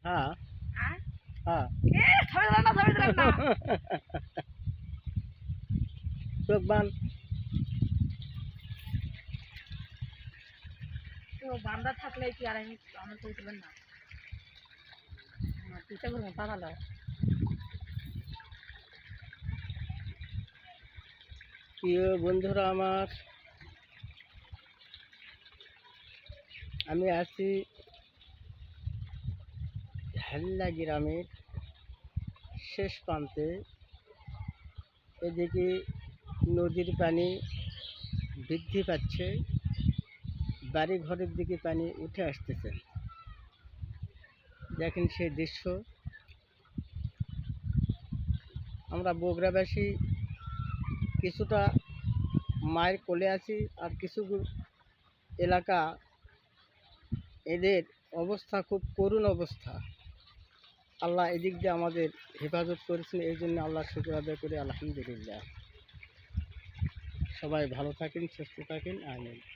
হ্যাঁ, হ্যাঁ হ্যাঁ। ধরে দিলেন না, ধরে দিলেন না। চোখ বান। তো বান্দা থাকলে কি আর আমি আমার করে দিবেন না, আমার চিন্তা করবো তাহলে। প্রিয় বন্ধুরা আমার, আমি আছি হেল্লা গ্রামের শেষ প্রান্তে। এদিকে নদীর পানি বৃদ্ধি পাচ্ছে, বাড়ি ঘরের দিকে পানি উঠে আসতেছে। দেখেন সেই দৃশ্য। আমরা বগুড়াবাসী কিছুটা মায়ের কোলে আছি, আর কিছু এলাকা এদের অবস্থা খুব করুণ অবস্থা। আল্লাহ এদিক দিয়ে আমাদের হেফাজত করেছেন, এই জন্য আল্লাহ শুকর আদায় করি, আলহামদুলিল্লাহ। সবাই ভালো থাকেন, সুস্থ থাকেন, আমিন।